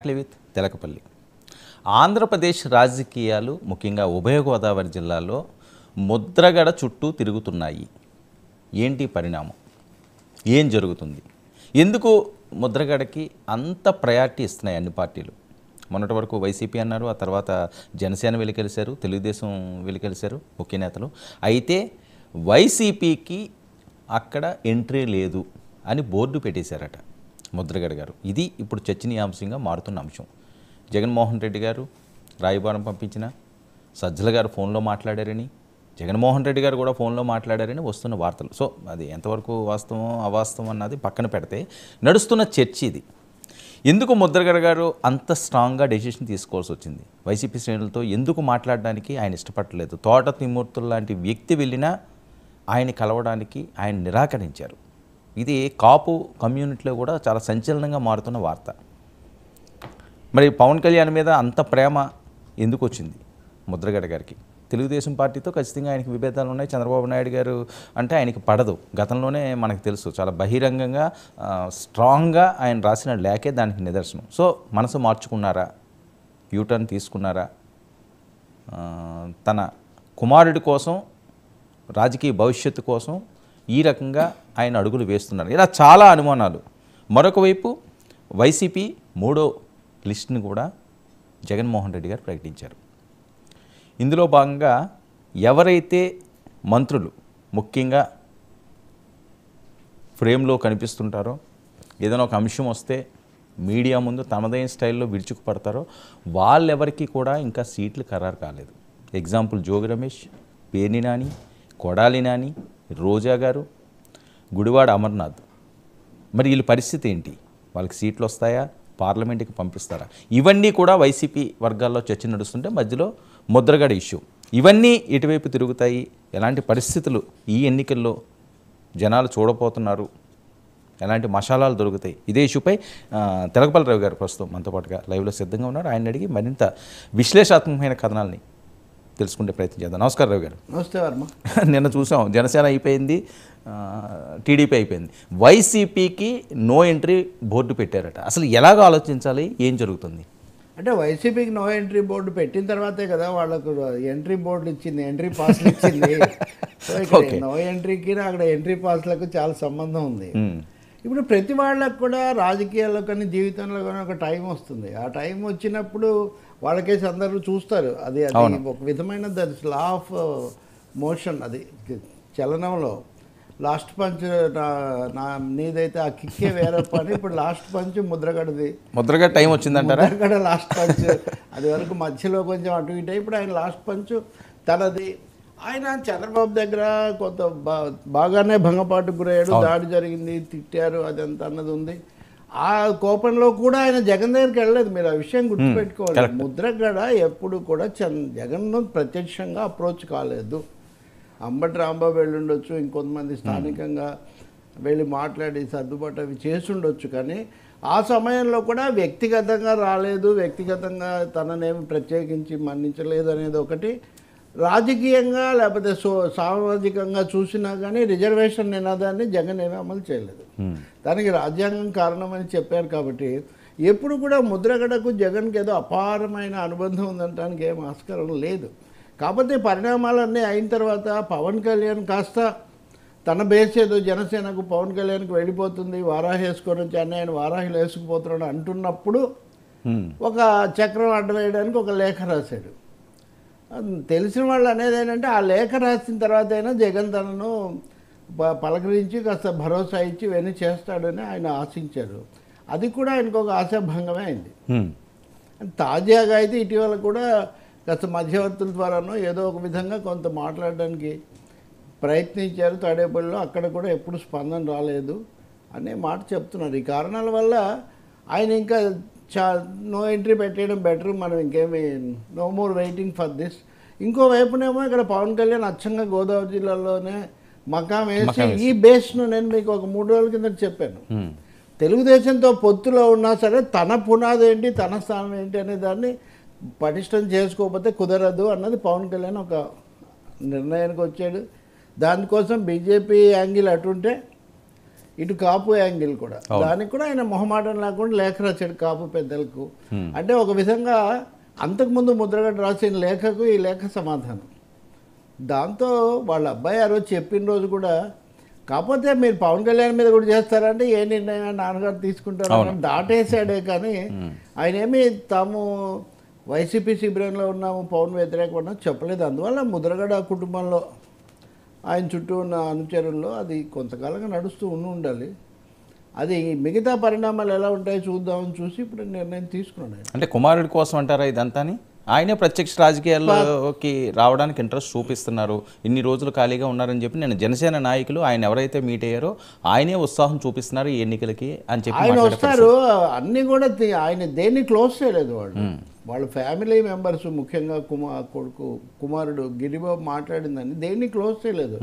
With Telakapalli Andhra Pradesh రాజకీయాలు ముఖ్యంగా ఉభయ గోదావరి జిల్లాలో ముద్రగడ చుట్టూ తిరుగుతున్నాయి. ఏంటి పరిణామం? ఏం జరుగుతుంది? ఎందుకు ముద్రగడకి అంత ప్రయారిటీ ఇస్తున్నాయి అన్ని పార్టీలు? మొన్నటి వరకు వైసీపీ అన్నారు, ఆ తర్వాత జనసేన వెలికెలిశారు, తెలుగుదేశం వెలికెలిశారు ముఖ్య నేతలు. అయితే వైసీపీకి అక్కడ ఎంట్రీ లేదు అని బోర్డు పెట్టేశారట ముద్రగడ గారు. ఇది ఇప్పుడు చర్చనీయాంశంగా మారుతున్న అంశం. జగన్మోహన్ రెడ్డి గారు రాయబారం పంపించిన సజ్జల గారు ఫోన్లో మాట్లాడారని, జగన్మోహన్ రెడ్డి గారు కూడా ఫోన్లో మాట్లాడారని వస్తున్న వార్తలు. సో అది ఎంతవరకు వాస్తవం అవాస్తవం అన్నది పక్కన పెడితే నడుస్తున్న చర్చ ఇది. ఎందుకు ముద్రగడ గారు అంత స్ట్రాంగ్గా డెసిషన్ తీసుకోవాల్సి వచ్చింది? వైసీపీ శ్రేణులతో ఎందుకు మాట్లాడడానికి ఆయన ఇష్టపడలేదు? తోట తిమ్మూర్తులు లాంటి వ్యక్తి వెళ్ళినా ఆయన కలవడానికి ఆయన నిరాకరించారు. ఇది కాపు కమ్యూనిటీలో కూడా చాలా సంచలనంగా మారుతున్న వార్త. మరి పవన్ కళ్యాణ్ మీద అంత ప్రేమ ఎందుకు వచ్చింది ముద్రగడ గారికి? తెలుగుదేశం పార్టీతో ఖచ్చితంగా ఆయనకి విభేదాలు ఉన్నాయి. చంద్రబాబు నాయుడు గారు అంటే ఆయనకి పడదు. గతంలోనే మనకు తెలుసు, చాలా బహిరంగంగా స్ట్రాంగ్గా ఆయన రాసిన లేఖే దానికి నిదర్శనం. సో మనసు మార్చుకున్నారా? యూటర్న్ తీసుకున్నారా? తన కుమారుడి కోసం, రాజకీయ భవిష్యత్తు కోసం ఈ రకంగా ఆయన అడుగులు వేస్తున్నారు. ఇలా చాలా అనుమానాలు. మరొక వైపు వైసీపీ మూడో లిస్ట్ని కూడా జగన్మోహన్ రెడ్డి గారు ప్రకటించారు. ఇందులో భాగంగా ఎవరైతే మంత్రులు ముఖ్యంగా ఫ్రేమ్లో కనిపిస్తుంటారో, ఏదైనా ఒక అంశం వస్తే మీడియా ముందు తమదైన స్టైల్లో విరుచుకుపడతారో వాళ్ళెవరికి కూడా ఇంకా సీట్లు ఖరారు కాలేదు. ఎగ్జాంపుల్ జోగి రమేష్, పేర్ని నాని, కొడాలి నాని, రోజా గారు, గుడివాడ అమర్నాథ్. మరి వీళ్ళ పరిస్థితి ఏంటి? వాళ్ళకి సీట్లు వస్తాయా? పార్లమెంట్కి పంపిస్తారా? ఇవన్నీ కూడా వైసీపీ వర్గాల్లో చర్చ నడుస్తుంటే మధ్యలో ముద్రగడ ఇష్యూ. ఇవన్నీ ఎటువైపు తిరుగుతాయి? ఎలాంటి పరిస్థితులు ఈ ఎన్నికల్లో జనాలు చూడబోతున్నారు? ఎలాంటి మసాలాలు దొరుకుతాయి? ఇదే ఇష్యూపై తెలకపల్లి రావు గారు ప్రస్తుతం మనతో పాటుగా లైవ్లో సిద్ధంగా ఉన్నారు. ఆయన అడిగి మరింత విశ్లేషాత్మకమైన కథనాల్ని తెలుసుకుంటే ప్రయత్నం చేద్దాం. నమస్కారం రావు గారు. నమస్తే వర్మ. నిన్న చూసాం, జనసేన అయిపోయింది, టీడీపీ అయిపోయింది, వైసీపీకి నో ఎంట్రీ బోర్డు పెట్టారట. అసలు ఎలాగ ఆలోచించాలి? ఏం జరుగుతుంది? అంటే వైసీపీకి నో ఎంట్రీ బోర్డు పెట్టిన తర్వాతే కదా వాళ్ళకు ఎంట్రీ బోర్డు ఇచ్చింది, ఎంట్రీ పాస్లు ఇచ్చింది. సో ఇక్కడ నో ఎంట్రీకి అక్కడ ఎంట్రీ పాస్లకు చాలా సంబంధం ఉంది. ఇప్పుడు ప్రతి వాళ్ళకు కూడా రాజకీయాల్లో కానీ జీవితంలో కానీ ఒక టైం వస్తుంది. ఆ టైం వచ్చినప్పుడు వాళ్ళకేసి అందరూ చూస్తారు. అది ఒక విధమైన దట్ లా ఆఫ్ మోషన్, అది చలనంలో లాస్ట్ పంచ్ నీదైతే ఆ కిక్కే వేరప్ప అని ఇప్పుడు లాస్ట్ పంచ్ ముద్రగడది. ముద్రగడ టైం వచ్చిందంటారా? Mudragada last punch. అది వరకు మధ్యలో కొంచెం అటు ఇటు, ఇప్పుడు ఆయన లాస్ట్ పంచ్ తనది. ఆయన చంద్రబాబు దగ్గర కొంత బాగానే భంగపాటుకు గురయ్యాడు, దాడి జరిగింది, తిట్టారు, అదంతా అన్నది ఉంది. ఆ కోపంలో కూడా ఆయన జగన్ దగ్గరికి వెళ్ళలేదు. మీరు ఆ విషయం గుర్తుపెట్టుకోవాలి. ముద్రగడ ఎప్పుడు కూడా జగన్ను ప్రత్యక్షంగా అప్రోచ్ కాలేదు. అంబటి రాంబాబు వెళ్ళుండొచ్చు, ఇంకొంతమంది స్థానికంగా వెళ్ళి మాట్లాడి సర్దుబాటు అవి చేసుండొచ్చు, కానీ ఆ సమయంలో కూడా వ్యక్తిగతంగా రాలేదు, వ్యక్తిగతంగా తననేమి ప్రత్యేకించి మన్నించలేదు అనేది ఒకటి. రాజకీయంగా లేకపోతే సామాజికంగా చూసినా కానీ రిజర్వేషన్ నినాదాన్ని జగన్ ఏమీ అమలు చేయలేదు. దానికి రాజ్యాంగం కారణమని చెప్పారు. కాబట్టి ఎప్పుడు కూడా ముద్రగడకు జగన్కి ఏదో అపారమైన అనుబంధం ఉందనడానికి ఏం ఆస్కారం లేదు. కాకపోతే పరిణామాలన్నీ అయిన తర్వాత పవన్ కళ్యాణ్ కాస్త తన బేస్ ఏదో జనసేనకు పవన్ కళ్యాణ్కి వెళ్ళిపోతుంది, వారాహి వేసుకొని వచ్చి అన్నీ ఆయన వారాహిలు వేసుకుపోతున్నాడు అంటున్నప్పుడు ఒక చక్రం అడ్డవేయడానికి ఒక లేఖ రాశాడు. తెలిసిన వాళ్ళు అనేది ఏంటంటే ఆ లేఖ రాసిన తర్వాత అయినా జగన్ తనను పలకరించి కాస్త భరోసా ఇచ్చి ఇవన్నీ చేస్తాడని ఆయన ఆశించారు. అది కూడా ఆయనకు ఒక ఆశాభంగమే అయింది. తాజాగా అయితే ఇటీవల కూడా కాస్త మధ్యవర్తుల ద్వారానో ఏదో ఒక విధంగా కొంత మాట్లాడడానికి ప్రయత్నించారు తాడేపల్లిలో. అక్కడ కూడా ఎప్పుడు స్పందన రాలేదు అనే మాట చెప్తున్నారు. ఈ కారణాల వల్ల ఆయన ఇంకా నో ఎంట్రీ పెట్టేయడం బెటర్, మనం ఇంకేమి no more waiting for this. ఇంకోవైపునేమో ఇక్కడ పవన్ కళ్యాణ్ అచ్చంగా గోదావరి జిల్లాలోనే మకాం వేసి ఈ బేస్ను నేను మీకు ఒక 3 రోజుల కింద చెప్పాను. తెలుగుదేశంతో పొత్తులో ఉన్నా సరే తన పునాది ఏంటి, తన స్థానం ఏంటి అనే దాన్ని పటిష్టం చేసుకోకపోతే కుదరదు అన్నది పవన్ కళ్యాణ్ ఒక నిర్ణయానికి వచ్చాడు. దానికోసం బీజేపీ యాంగిల్ అటుంటే ఇటు కాపు యాంగిల్ కూడా, దానికి కూడా ఆయన మొహమాటం లేకుండా లేఖ రాశాడు కాపు పెద్దలకు. అంటే ఒక విధంగా అంతకుముందు ముద్రగడ రాసిన లేఖకు ఈ లేఖ సమాధానం. దాంతో వాళ్ళ అబ్బాయి ఆ రోజు చెప్పిన రోజు కూడా, కాకపోతే మీరు పవన్ కళ్యాణ్ మీద కూడా చేస్తారంటే ఏ నిర్ణయం నాన్నగారు తీసుకుంటారు దాటేసాడే, కానీ ఆయన ఏమి తాము వైసీపీ శిబిరంలో ఉన్నాము పవన్ వ్యతిరేకంగా ఉన్నాము చెప్పలేదు. అందువల్ల ముద్రగడ కుటుంబంలో ఆయన చుట్టూ ఉన్న అనుచరుల్లో అది కొంతకాలంగా నడుస్తూ ఉండాలి. అది మిగతా పరిణామాలు ఎలా ఉంటాయో చూద్దామని చూసి ఇప్పుడు నిర్ణయం తీసుకున్నాడు ఆయన. అంటే కుమారుడి కోసం అంటారా ఇదంతాని? ఆయనే ప్రత్యక్ష రాజకీయాల్లోకి రావడానికి ఇంట్రెస్ట్ చూపిస్తున్నారు, ఇన్ని రోజులు ఖాళీగా ఉన్నారని చెప్పి నేను జనసేన నాయకులు ఆయన ఎవరైతే మీట్ అయ్యారో ఆయనే ఉత్సాహం చూపిస్తున్నారు ఈ ఎన్నికలకి అని చెప్పి ఆయన వస్తారు. అన్నీ కూడా ఆయన దేన్ని క్లోజ్ చేయలేదు. వాళ్ళ ఫ్యామిలీ మెంబర్స్ ముఖ్యంగా కుమారుడు గిరిబాబు మాట్లాడిందని దేన్ని క్లోజ్ చేయలేదు.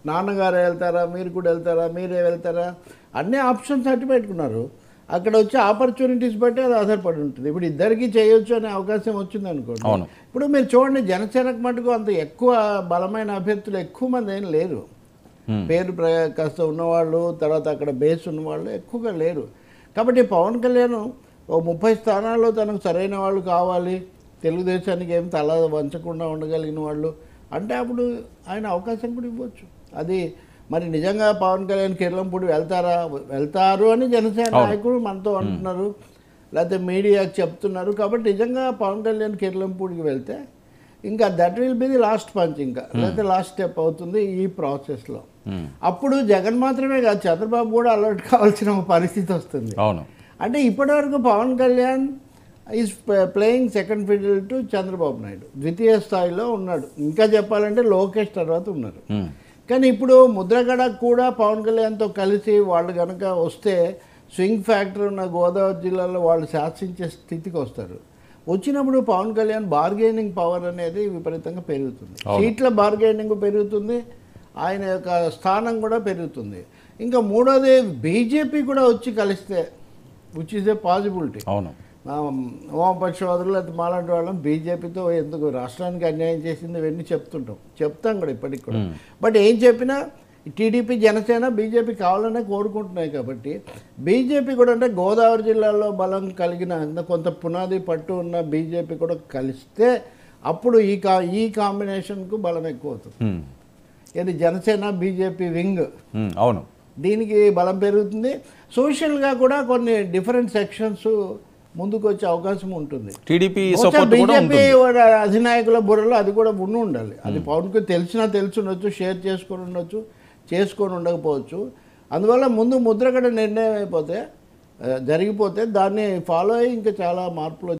నాన్నగారు వెళ్తారా, మీరు కూడా వెళ్తారా, మీరే వెళ్తారా, అన్ని ఆప్షన్స్ అట్టి పెట్టుకున్నారు. అక్కడ వచ్చే ఆపర్చునిటీస్ బట్టి అది ఆధారపడి ఉంటుంది. ఇప్పుడు ఇద్దరికి చేయొచ్చు అనే అవకాశం వచ్చింది అనుకోండి. ఇప్పుడు మీరు చూడండి, జనసేనకు మటుకు అంత ఎక్కువ బలమైన అభ్యర్థులు ఎక్కువ మంది ఏం లేరు. పేరు కాస్త ఉన్నవాళ్ళు, తర్వాత అక్కడ బేస్ ఉన్నవాళ్ళు ఎక్కువగా లేరు. కాబట్టి పవన్ కళ్యాణ్ ఓ 30 స్థానాల్లో తనకు సరైన వాళ్ళు కావాలి, తెలుగుదేశానికి ఏం తల వంచకుండా ఉండగలిగిన వాళ్ళు అంటే అప్పుడు ఆయన అవకాశం కూడా ఇవ్వచ్చు. అది మరి నిజంగా పవన్ కళ్యాణ్ కిర్లంపూడి వెళ్తారు అని జనసేన నాయకులు మనతో అంటున్నారు, లేకపోతే మీడియాకి చెప్తున్నారు. కాబట్టి నిజంగా పవన్ కళ్యాణ్ కిర్లంపూడికి వెళ్తే ఇంకా that will be the last punch, ఇంకా లేకపోతే లాస్ట్ స్టెప్ అవుతుంది ఈ ప్రాసెస్లో. అప్పుడు జగన్ మాత్రమే కాదు, చంద్రబాబు కూడా అలర్ట్ కావాల్సిన పరిస్థితి వస్తుంది. అంటే ఇప్పటివరకు Pawan Kalyan is playing second fiddle to Chandrababu Naidu, ద్వితీయ స్థాయిలో ఉన్నాడు. ఇంకా చెప్పాలంటే లోకేష్ తర్వాత ఉన్నారు. కానీ ఇప్పుడు ముద్రగడ కూడా పవన్ కళ్యాణ్తో కలిసి వాళ్ళు కనుక వస్తే స్వింగ్ ఫ్యాక్టర్ ఉన్న గోదావరి జిల్లాలో వాళ్ళు శాసించే స్థితికి వస్తారు. వచ్చినప్పుడు పవన్ కళ్యాణ్ బార్గెనింగ్ పవర్ అనేది విపరీతంగా పెరుగుతుంది, సీట్ల బార్గెనింగ్ పెరుగుతుంది, ఆయన యొక్క స్థానం కూడా పెరుగుతుంది. ఇంకా మూడోది బీజేపీ కూడా వచ్చి కలిస్తే విచ్ ఈజ్ ఏ పాసిబిలిటీ. వామపక్షవాదులు లేకపోతే మాలాంటి వాళ్ళం బీజేపీతో ఎందుకు రాష్ట్రానికి అన్యాయం చేసింది ఇవన్నీ చెప్తాం కూడా ఇప్పటికి కూడా. బట్ ఏం చెప్పినా టీడీపీ జనసేన బీజేపీ కావాలనే కోరుకుంటున్నాయి. కాబట్టి బీజేపీ కూడా అంటే గోదావరి జిల్లాలో బలం కలిగిన కొంత పునాది పట్టు ఉన్న బీజేపీ కూడా కలిస్తే అప్పుడు ఈ కాంబినేషన్కు బలం ఎక్కువ అవుతుంది. ఇది జనసేన బీజేపీ వింగ్, అవును, దీనికి బలం పెరుగుతుంది. సోషల్గా కూడా కొన్ని డిఫరెంట్ సెక్షన్స్ ముందుకు వచ్చే అవకాశం ఉంటుంది. బీజేపీ అధినాయకుల బుర్రలో అది కూడా ఉండాలి. అది పవన్కి తెలుసుండొచ్చు, షేర్ చేసుకొని ఉండకపోవచ్చు. అందువల్ల ముందు ముద్రగడ నిర్ణయం జరిగిపోతే దాన్ని ఫాలో అయ్యి ఇంకా చాలా మార్పులు